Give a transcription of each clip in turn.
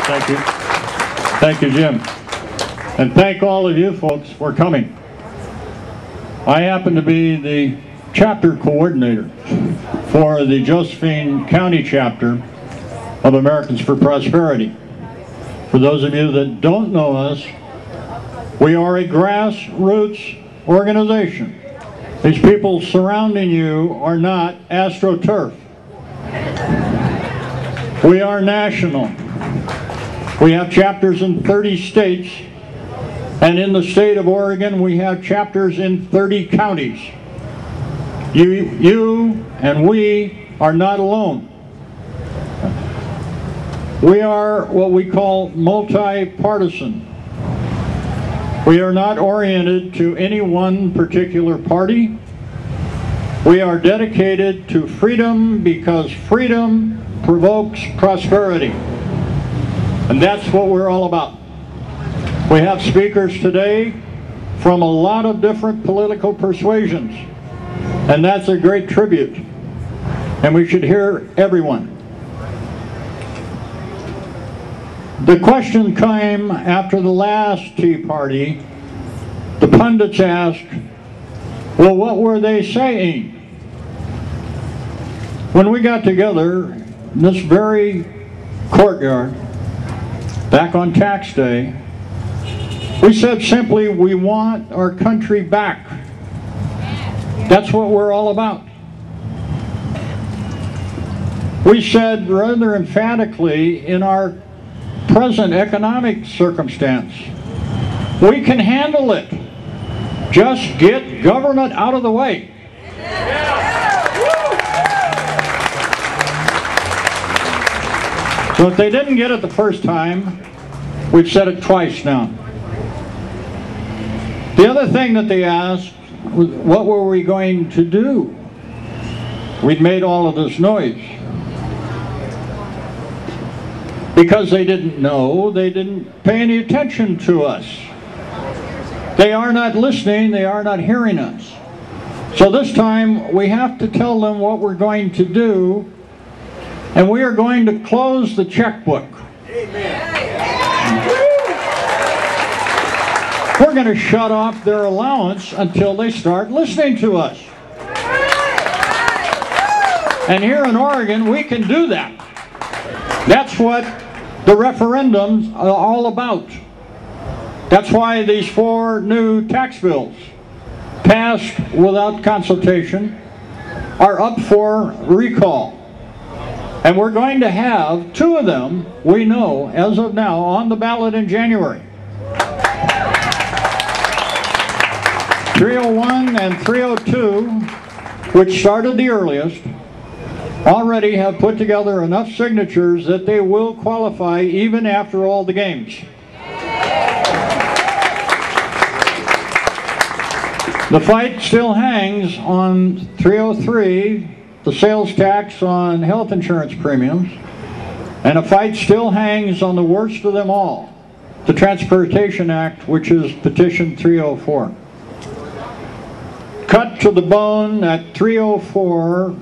Thank you. Thank you, Jim. And thank all of you folks for coming. I happen to be the chapter coordinator for the Josephine County chapter of Americans for Prosperity. For those of you that don't know us, we are a grassroots organization. These people surrounding you are not AstroTurf. We are national. We have chapters in 30 states, and in the state of Oregon we have chapters in 30 counties. You and we are not alone. We are what we call multi-partisan. We are not oriented to any one particular party. We are dedicated to freedom because freedom provokes prosperity. And that's what we're all about. We have speakers today from a lot of different political persuasions, and that's a great tribute. And we should hear everyone. The question came after the last Tea Party. The pundits asked, well, what were they saying? When we got together in this very courtyard back on tax day, we said simply, we want our country back. That's what we're all about. We said rather emphatically, in our present economic circumstance, we can handle it. Just get government out of the way. So if they didn't get it the first time, we've said it twice now. The other thing that they asked was, what were we going to do? We'd made all of this noise. Because they didn't know, they didn't pay any attention to us. They are not listening, they are not hearing us. So this time we have to tell them what we're going to do, and we are going to close the checkbook. We're going to shut off their allowance until they start listening to us. And here in Oregon, we can do that. That's what the referendums are all about. That's why these 4 new tax bills, passed without consultation, are up for recall. And we're going to have 2 of them, we know, as of now, on the ballot in January. 301 and 302, which started the earliest, already have put together enough signatures that they will qualify even after all the games. The fight still hangs on 303, the sales tax on health insurance premiums, and a fight still hangs on the worst of them all, the Transportation Act, which is petition 304. Cut to the bone at 304,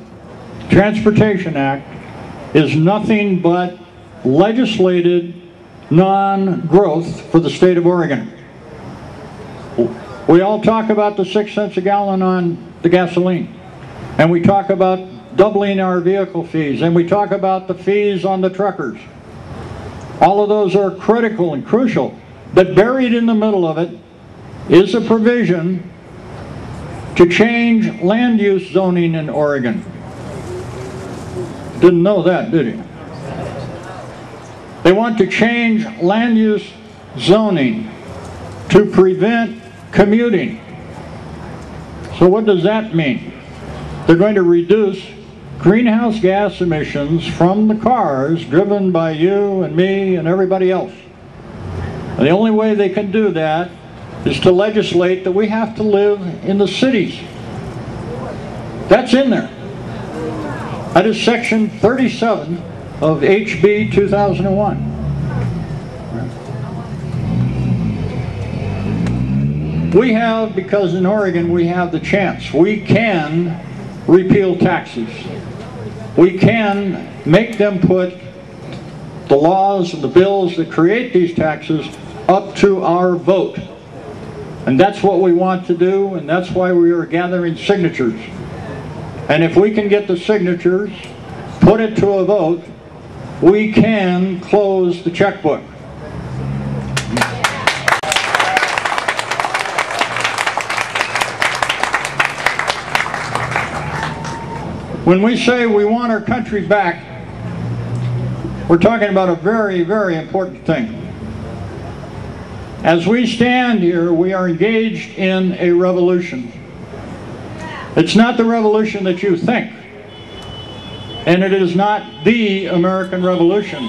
Transportation Act is nothing but legislated non-growth for the state of Oregon. We all talk about the 6 cents a gallon on the gasoline, and we talk about doubling our vehicle fees, and we talk about the fees on the truckers. All of those are critical and crucial, but buried in the middle of it is a provision to change land use zoning in Oregon. Didn't know that, did you? They want to change land use zoning to prevent commuting. So what does that mean? They're going to reduce greenhouse gas emissions from the cars driven by you and me and everybody else. And the only way they can do that is to legislate that we have to live in the cities. That's in there. That is section 37 of HB 2001. We have, because in Oregon we have the chance, we can repeal taxes. We can make them put the laws and the bills that create these taxes up to our vote. And that's what we want to do, and that's why we are gathering signatures. And if we can get the signatures, put it to a vote, we can close the checkbook. When we say we want our country back, we're talking about a very, very important thing. As we stand here, we are engaged in a revolution. It's not the revolution that you think, and it is not the American Revolution.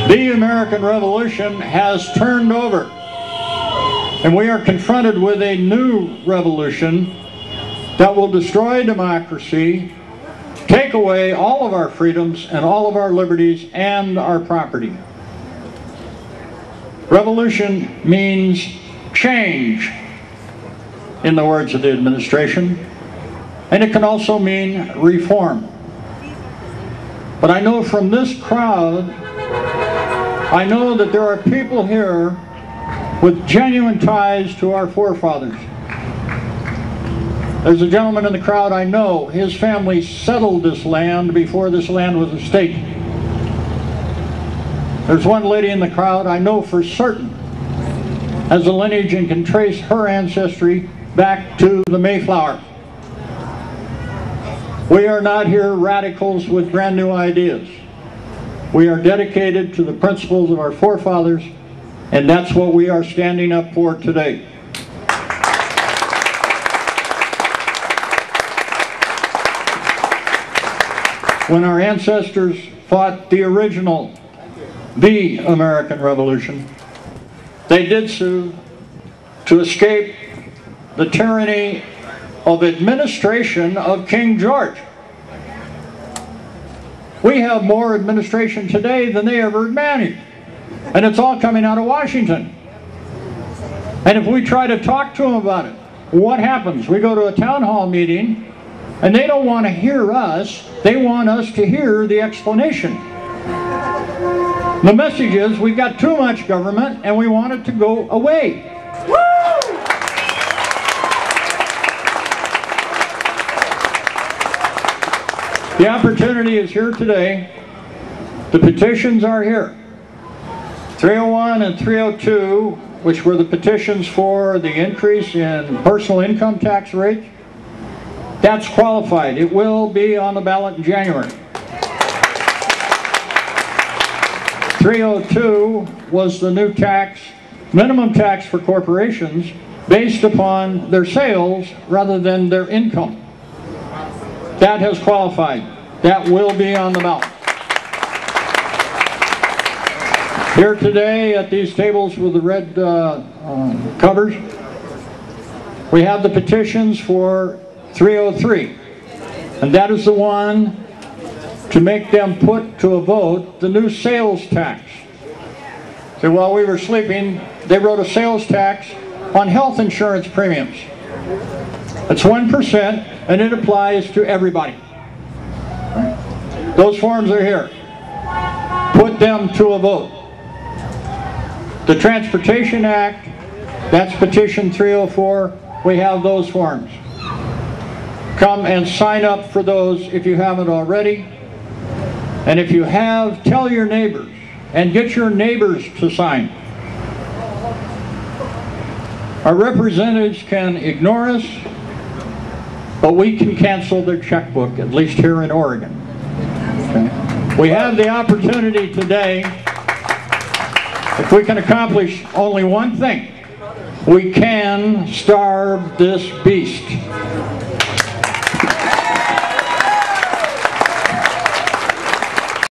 The American Revolution has turned over, and we are confronted with a new revolution that will destroy democracy, take away all of our freedoms and all of our liberties and our property. Revolution means change, in the words of the administration, and it can also mean reform. But I know from this crowd, I know that there are people here with genuine ties to our forefathers. There's a gentleman in the crowd I know, his family settled this land before this land was a state. There's one lady in the crowd I know for certain has a lineage and can trace her ancestry back to the Mayflower. We are not here radicals with brand new ideas. We are dedicated to the principles of our forefathers, and that's what we are standing up for today. When our ancestors fought the original, the American Revolution, they did so to escape the tyranny of administration of King George. We have more administration today than they ever managed, and it's all coming out of Washington. And if we try to talk to them about it, what happens? We go to a town hall meeting, and they don't want to hear us, they want us to hear the explanation. The message is we've got too much government and we want it to go away. Woo! The opportunity is here today. The petitions are here. 301 and 302, which were the petitions for the increase in personal income tax rate, that's qualified. It will be on the ballot in January. 302 was the new tax, minimum tax for corporations based upon their sales rather than their income. That has qualified. That will be on the ballot. Here today at these tables with the red covers, we have the petitions for 303, and that is the one to make them put to a vote the new sales tax. So while we were sleeping, they wrote a sales tax on health insurance premiums. It's 1% and it applies to everybody. Those forms are here. Put them to a vote. The Transportation Act, that's petition 304, we have those forms. Come and sign up for those if you haven't already. And if you have, tell your neighbors and get your neighbors to sign. Our representatives can ignore us, but we can cancel their checkbook, at least here in Oregon. Okay? We have the opportunity today, if we can accomplish only one thing, we can starve this beast.